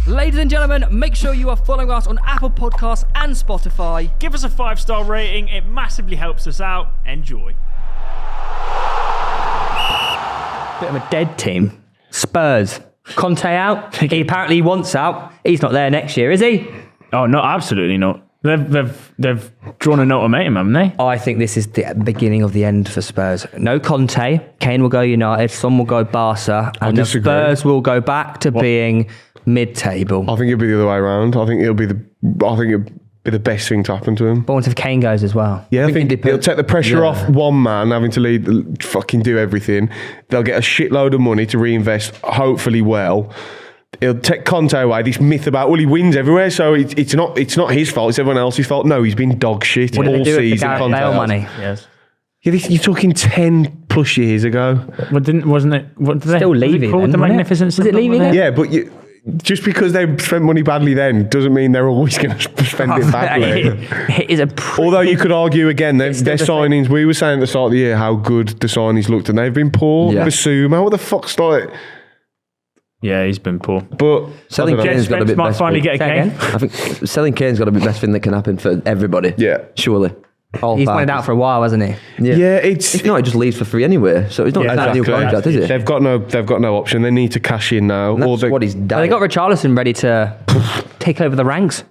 Ladies and gentlemen, make sure you are following us on Apple Podcasts and Spotify. Give us a 5-star rating. It massively helps us out. Enjoy. Bit of a dead team. Spurs. Conte out. He apparently wants out. He's not there next year, is he? Oh, no, absolutely not. They've drawn an ultimatum, haven't they? I think this is the beginning of the end for Spurs. No Conte. Kane will go United. Son will go Barca. And the Spurs will go back to being mid-table. I think it'll be the other way around. I think it'll be the best thing to happen to him. But what if Kane goes as well? Yeah, I think it'll take the pressure off one man having to lead, fucking do everything. They'll get a shitload of money to reinvest, hopefully well. It'll take Conte away. This myth about, well, he wins everywhere, so it's not his fault, it's everyone else's fault. No, he's been dog shit all season. Conte money. Yes. Yeah, you're talking 10 plus years ago. Wasn't it? What did Still Levy then, the Magnificent? Was it Levy then? Yeah, but just because they spent money badly then doesn't mean they're always going to spend it badly. It is Although you could argue again, their signings, we were saying at the start of the year how good the signings looked, and they've been poor. Yeah. Basuma, what the fuck's like? Yeah, he's been poor. But selling Kane's got to be might best finally thing. get a Kane. I think selling Kane's got to be the best thing that can happen for everybody. Yeah. Surely. He's wanted out for a while, hasn't he? Yeah, it's... If not, he just leaves for free anyway. So he's not a new contract, is it? They've got no option. They need to cash in now. And that's what he's done. Well, they got Richarlison ready to take over the ranks.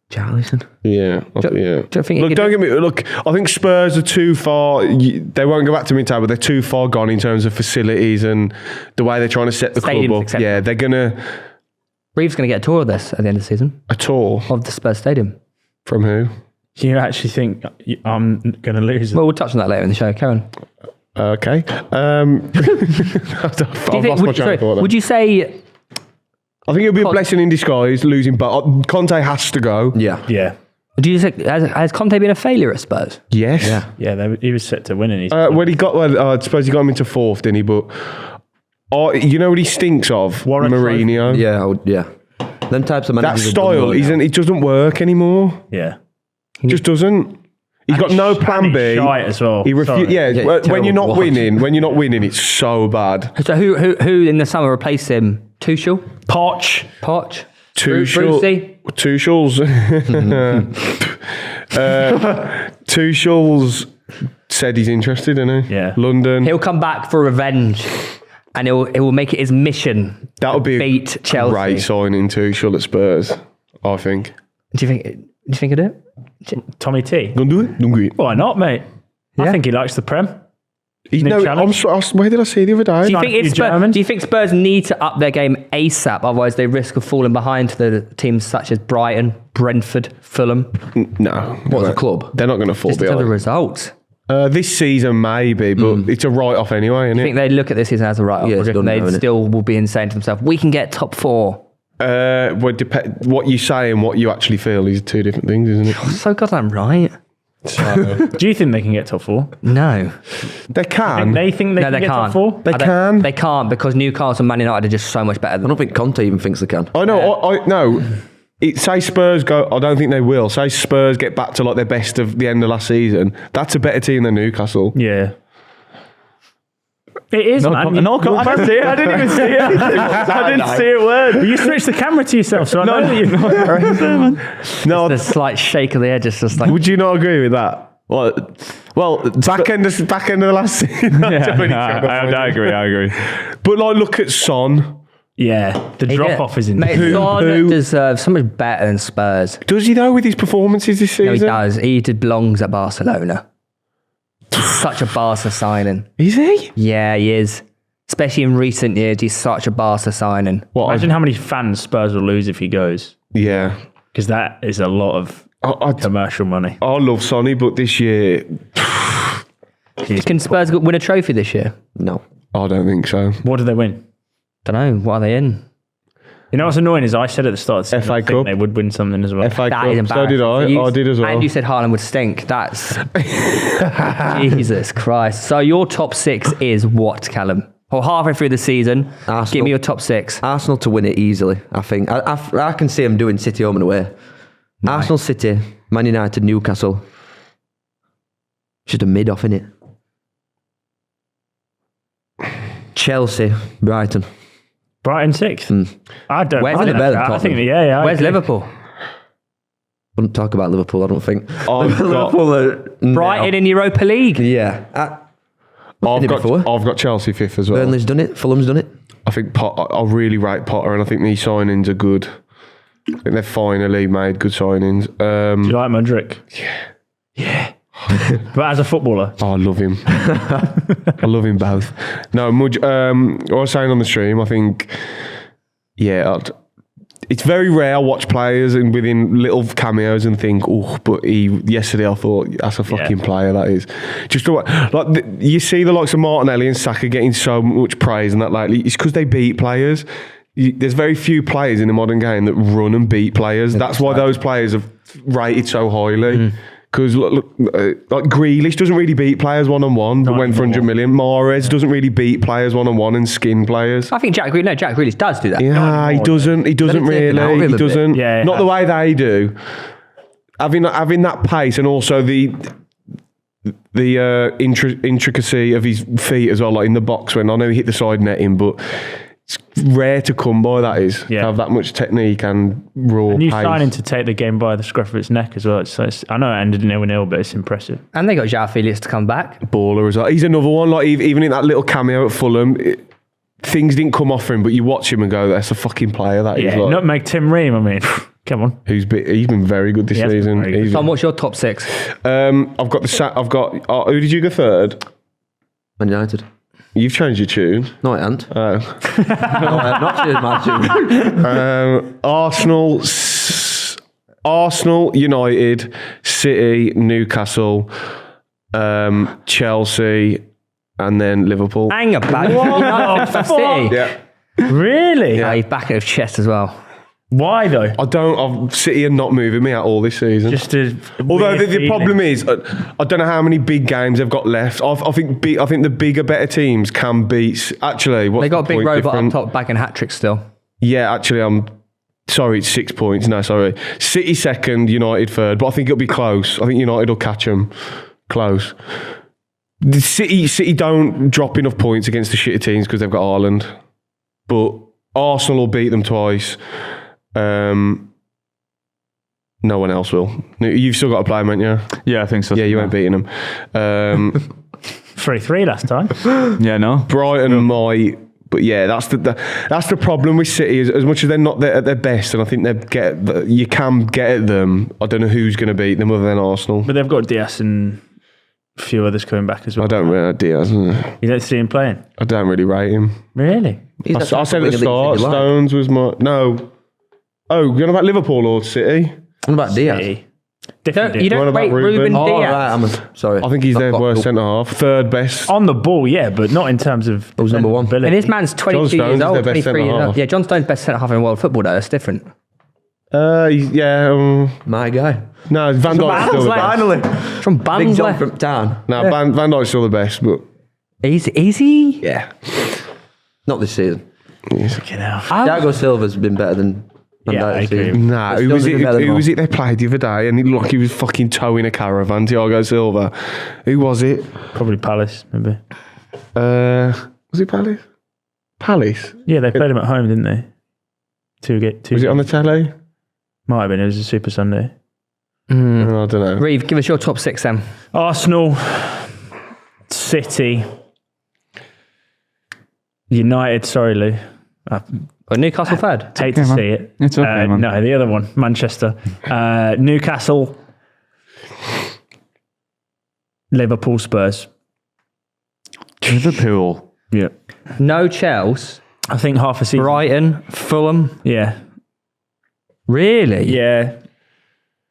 Richarlison. Yeah. Do you think I think Spurs are too far. They won't go back to mid-table. They're too far gone in terms of facilities and the way they're trying to set the club up. Etc. Yeah, they're going to... Reeves going to get a tour of this at the end of the season. A tour? Of the Spurs Stadium. From who? Do you actually think I'm going to lose? Well, we'll touch on that later in the show. Karen. Okay. Would you say... I think it'll be a blessing in disguise, losing, but Conte has to go. Yeah. Do you think, has Conte been a failure at Spurs? Yes. Yeah, he was set to win. And I suppose he got him into fourth, didn't he? But you know what he stinks of? Mourinho. Yeah. Them types of managers. That style it doesn't work anymore. Yeah. Just doesn't. He's got no plan B. Shite as well. When you're not winning, it's so bad. So who in the summer replaced him? Tuchel? Poch. Tuchel's said he's interested, isn't he? Yeah. London. He'll come back for revenge, and he will make it his mission. That would be beat Chelsea. Great signing Tuchel at Spurs, I think. Do you think he'll do it? Tommy T. Gonna do it? Don't do it. Why not, mate? I think he likes the Prem. Where did I see the other day? Do you think Spurs need to up their game ASAP? Otherwise, they risk of falling behind to the teams such as Brighton, Brentford, Fulham. No. What's the club? They're not going to fall Just behind. the results. This season, maybe, but it's a write-off anyway, isn't I it? think they look at this season as a write-off, Yeah, or if they still will be saying to themselves, we can get top 4. What you say and what you actually feel is two different things, isn't it? So goddamn right. So, do you think they can get top 4? No. They can. They think they can get top 4? They can. They can't because Newcastle and Man United are just so much better than I don't think Conte even thinks they can. I know. No. Say Spurs go. I don't think they will. Say Spurs get back to like their best of the end of last season. That's a better team than Newcastle. Yeah. It is, man. I didn't see it. I didn't even see it. I didn't see a word. You switched the camera to yourself, so I know that you're not. No, the slight shake of the edge is just like. Would you not agree with that? Well, back end of the last season. I agree. But like, look at Son. Yeah, the drop off is in. Son deserves so much better than Spurs. Does he though with his performances this season? No, he does. He belongs at Barcelona. Such a Barca signing. Is he? Yeah, he is. Especially in recent years, he's such a Barca signing. Imagine how many fans Spurs will lose if he goes. Yeah. Because that is a lot of commercial money. I love Sonny, but this year... Can Spurs win a trophy this year? No. I don't think so. What do they win? Don't know. What are they in? You know what's annoying is I said at the start of the season FA I think Cup. they would win something as well. FA That Cup. is embarrassing. So did I. I did as well. And you said Haaland would stink. That's... Jesus Christ. So your top 6 is what, Callum? Well, halfway through the season, Arsenal. give me your top 6. Arsenal to win it easily, I think. I can see them doing City home and away. Nice. Arsenal, City, Man United, Newcastle. Just a mid-off, innit? Chelsea, Brighton. Brighton 6th. I don't. Where's I think Liverpool? that's- I think yeah. I Where's agree. Liverpool? Wouldn't talk about Liverpool, I don't think. I've got, Brighton in Europa League. Yeah. I've before. got Chelsea 5th as well. Burnley's done it. Fulham's done it. I think I really rate Potter, and I think these signings are good. I think they've finally made good signings. Do you like Mudryk? Yeah. But as a footballer, I love him. I love him both. No, what I was saying on the stream, I think, it's very rare I watch players and within little cameos and think, but yesterday I thought, that's a fucking player, that is. Just you see the likes of Martinelli and Saka getting so much praise and that lately, it's because they beat players. There's very few players in the modern game that run and beat players. That's why those players are rated so highly. Because look, like Grealish doesn't really beat players one-on-one, but went for 100 million. Mahrez doesn't really beat players one-on-one and skin players. I think Jack Grealish does do that. Yeah, he doesn't really. He doesn't. Yeah, not the way they do. Having that pace and also the intricacy of his feet as well, like in the box when I know he hit the side netting, but it's rare to come by, that is. To have that much technique and raw and you pace. signing to take the game by the scruff of its neck as well. I know it ended 0-0, but it's impressive. And they got João Felix to come back. Baller as well. He's another one, like even in that little cameo at Fulham, things didn't come off for him, but you watch him and go, that's a fucking player, that is. Like, nutmeg Tim Ream, I mean, come on. he's been very good this season. Tom, what's your top 6? I've got who did you go third? Man United. You've changed your tune. No, I haven't. Oh. No, I have not changed my tune. Arsenal, United, City, Newcastle, Chelsea, and then Liverpool. Hang about. United for City. Yeah. Really? Yeah, he's back at his chest as well. Why though? City are not moving me at all this season. Just a Although weird the problem feeling. is, I don't know how many big games they've got left. I think the bigger, better teams can beat. Actually, what's They got a the big point robot difference? up top, bagging hat-tricks still. Yeah, actually, I'm sorry, it's 6 points. No, sorry. City second, United third, but I think it'll be close. I think United will catch them close. The City don't drop enough points against the shitty teams because they've got Haaland, but Arsenal will beat them twice. No one else will. You've still got to play them, haven't you? Yeah, I think so. Yeah, you ain't beating them. 3-3 last time. Yeah, no. Brighton might, but yeah, that's the problem with City. As much as they're not at their best, and I think you can get at them. I don't know who's going to beat them other than Arsenal. But they've got Diaz and a few others coming back as well. I don't really Diaz. You don't see him playing? I don't really rate him. Really? I said at the start, Stones was my no. Oh, you're on about Liverpool or City? What about Diaz? City. You Different. don't What about rate Ruben? Ruben Oh, Diaz. right, sorry. I think he's their I've got- worst centre half, third best. On the ball, yeah, but not in terms of Who's number one? ability. And this man's 22 John Stones years is old, their best 23 years centre-half. old. Yeah, John Stone's best centre half in world football, though. It's different. Yeah. My guy. No, Van Dijk's still the best. Finally. From Big John Barnsley. from town. No, Van Dijk's still the best, but Is he? yeah. Not this season. Fucking hell. Thiago Silva's been better than Van Yeah, I Dijk. agree. Nah, But who still was doesn't better than it? Who was all. it they played the other day? And he looked like he was fucking towing a caravan. Thiago Silva. Who was it? Probably Palace, maybe. Was it Palace? Palace. Yeah, they played him at home, didn't they? Was it on the telly? Might have been. It was a Super Sunday. I don't know. Reeve, give us your top 6 then. Arsenal, City, United. Sorry, Lou. I Or Newcastle third. hate to man. see it. It's okay, man. No, the other one, Manchester, Newcastle, Liverpool, Spurs. Liverpool. Yeah, No Chelsea, I think half a season. Brighton, Fulham. Yeah, Really? yeah.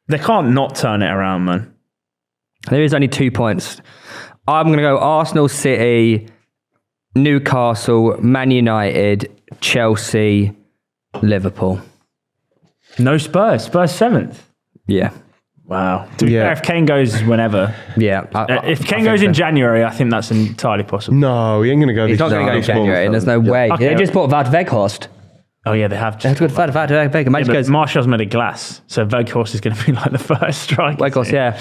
They can't not turn it around, man. There is only 2 points. I'm going to go Arsenal, City, Newcastle, Man United, Chelsea, Liverpool. No Spurs. Spurs 7th. Yeah. Wow. To be Yeah. fair, if Kane goes whenever, Yeah. if Kane goes in January, I think that's entirely possible. No, he ain't going to go He's this not going to go in this month. January, and there's no way. Okay. They just bought Wout Weghorst. Oh yeah, they have. They have to go to Wout Weghorst. Yeah, Imagine but goes Martial's made of glass, so Weghorst is going to be like the first striker. Weghorst, yeah.